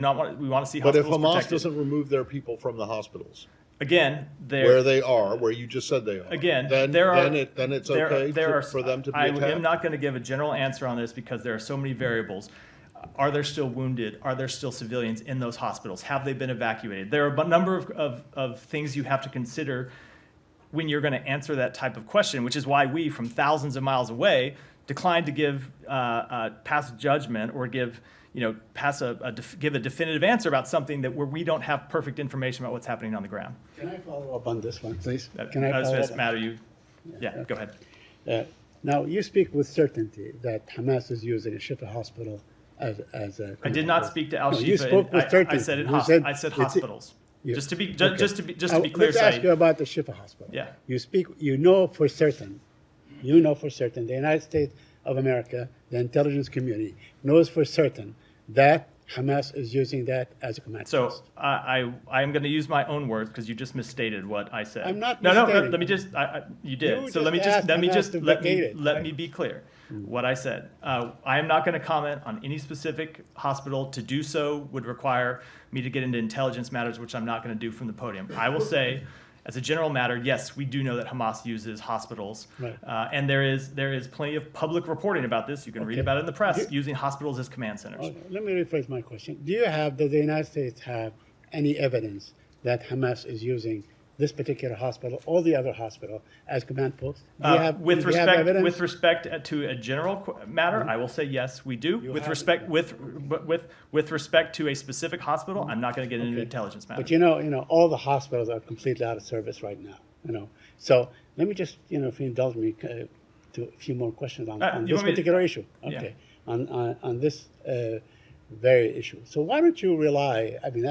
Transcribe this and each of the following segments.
We want to see But if hospitals Hamas protected. doesn't remove their people from the hospitals, Again, where they are, where you just said they are, Again, then it's okay for them to be I attacked? am not going to give a general answer on this because there are so many variables. Are there still wounded? Are there still civilians in those hospitals? Have they been evacuated? There are a number of things you have to consider when you're going to answer that type of question, which is why we, from thousands of miles away, declined to give pass judgment or give a definitive answer about something where we don't have perfect information about what's happening on the ground. Can I follow up on this one, please? Can That I follow does up? matter. Yeah, go ahead. Now, you speak with certainty that Hamas is using a Shifa hospital as a. I did not speak to Al Shifa. You spoke with certainty. I said You said hospitals. you- Just to be Okay. clear, Let's ask you about the Shifa hospital. Yeah. You know for certain the United States of America, the intelligence community knows for certain that Hamas is using that as a command So post. I am going to use my own words because you just misstated what I said. I'm not No. misstating. Let me just. You did. You so let me just asked Hamas to vacate it. let me be clear. What I said. I am not going to comment on any specific hospital. To do so would require me to get into intelligence matters, which I'm not going to do from the podium. I will say, as a general matter, yes, we do know that Hamas uses hospitals, Right. And there is plenty of public reporting about this. You can read Okay. about it in the press, using hospitals as command centers. Okay, let me rephrase my question. Does the United States have any evidence that Hamas is using this particular hospital or the other hospital as command posts? Do you have evidence? With respect to a general matter, I will say yes, we do. With respect to a specific hospital, I'm not going to get into Okay. intelligence matters. But all the hospitals are completely out of service right now. So let me just, if you indulge me, to a few more questions on you this want me to- particular issue. Okay, on this very issue. So why don't you rely? I mean,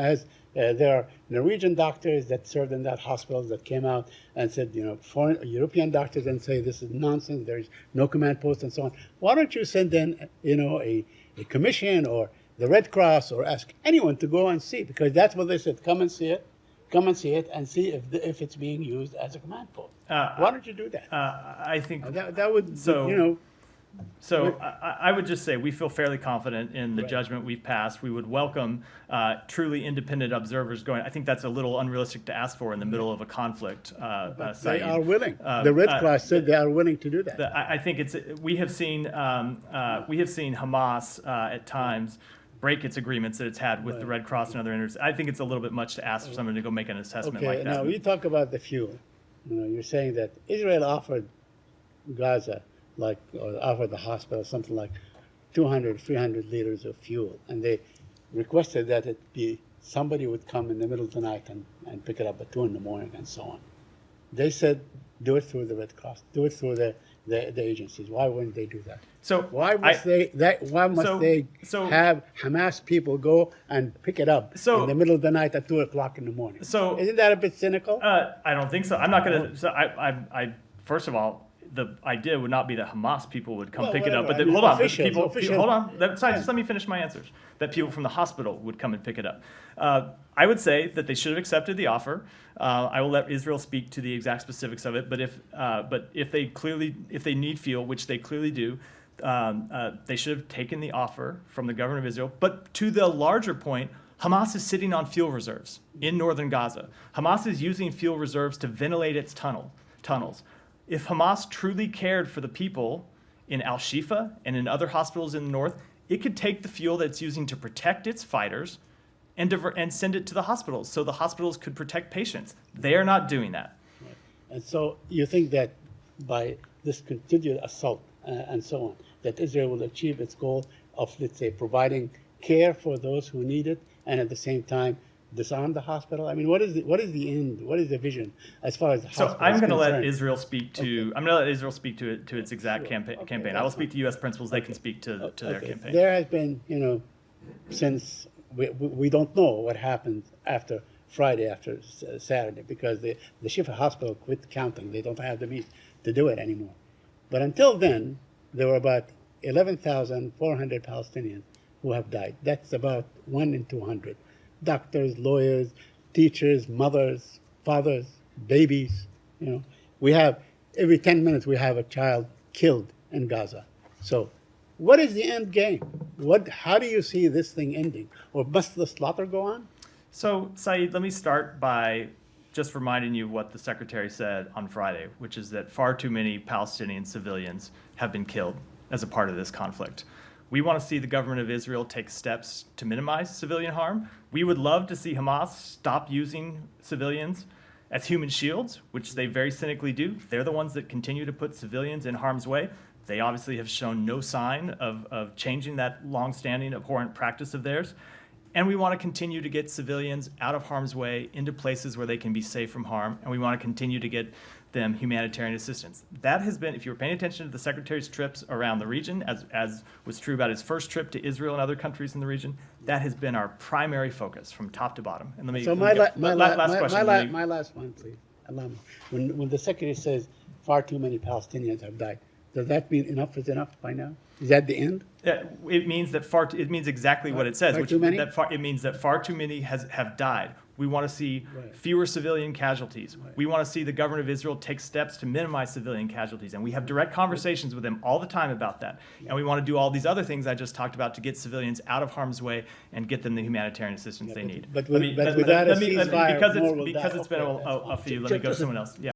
there are Norwegian doctors that served in that hospital that came out and said, foreign European doctors and say this is nonsense. There is no command post and so on. Why don't you send in, a commission or the Red Cross or ask anyone to go and see, because that's what they said. Come and see it and see if it's being used as a command post. Why don't you do that? I think That would, So I would just say we feel fairly confident in the judgment we've passed. We would welcome truly independent observers going. I think that's a little unrealistic to ask for in the middle of a conflict. They are willing. The Red Cross said they are willing to do that. I think we have seen Hamas at times break its agreements that it's had with the Red Cross and other entities. I think it's a little bit much to ask for someone to go make an assessment like that. Now you talk about the fuel. You're saying that Israel offered Gaza, or offered the hospital something like 200, 300 liters of fuel, and they requested that somebody would come in the middle of the night and pick it up at 2 in the morning and so on. They said, do it through the Red Cross, do it through the agencies. Why wouldn't they do that? So why must they have Hamas people go and pick it up in the middle of the night at 2 o'clock in the morning? So isn't that a bit cynical? I don't think so. I'm not going to. So I first of all, the idea would not be that Hamas people would come pick it up, but hold on, hold on. Just let me finish my answers. That people from the hospital would come and pick it up. I would say that they should have accepted the offer. I will let Israel speak to the exact specifics of it. But if they need fuel, which they clearly do, they should have taken the offer from the government of Israel. But to the larger point, Hamas is sitting on fuel reserves in northern Gaza. Hamas is using fuel reserves to ventilate its tunnels. If Hamas truly cared for the people in Al-Shifa and in other hospitals in the north, it could take the fuel that it's using to protect its fighters and send it to the hospitals so the hospitals could protect patients. They are not doing that. Right. And so you think that by this continued assault and so on, that Israel will achieve its goal of, let's say, providing care for those who need it and at the same time disarm the hospital? I mean, what is the end? What is the vision as far as the hospital? So I'm going to let concerned? Israel speak to. Okay. I'm going to let Israel speak to its exact campaign. Okay, I will speak to U.S. principals. They can speak to their Okay. campaign. There has been, since we don't know what happened after Friday, after Saturday, because the Shifa hospital quit counting. They don't have the means to do it anymore. But until then, there were about 11,400 Palestinians who have died. That's about 1 in 200. Doctors, lawyers, teachers, mothers, fathers, babies. We have every 10 minutes we have a child killed in Gaza. So what is the end game? How do you see this thing ending? Or must the slaughter go on? So, Saeed, let me start by just reminding you what the Secretary said on Friday, which is that far too many Palestinian civilians have been killed as a part of this conflict. We want to see the government of Israel take steps to minimize civilian harm. We would love to see Hamas stop using civilians as human shields, which they very cynically do. They're the ones that continue to put civilians in harm's way. They obviously have shown no sign of changing that longstanding abhorrent practice of theirs. And we want to continue to get civilians out of harm's way into places where they can be safe from harm, and we want to continue to get them humanitarian assistance. That has been, if you were paying attention to the Secretary's trips around the region, as was true about his first trip to Israel and other countries in the region, that has been our primary focus from top to bottom. And my last one, please. Allow me. When the Secretary says far too many Palestinians have died, does that mean enough is enough by now? Is that the end? It means that it means exactly what it says. It means that far too many have died. We want to see fewer civilian casualties. We want to see the government of Israel take steps to minimize civilian casualties. And we have direct conversations with them all the time about that. And we want to do all these other things I just talked about to get civilians out of harm's way and get them the humanitarian assistance they need. But without a ceasefire, because it's been a few, let me go to someone else. Yeah.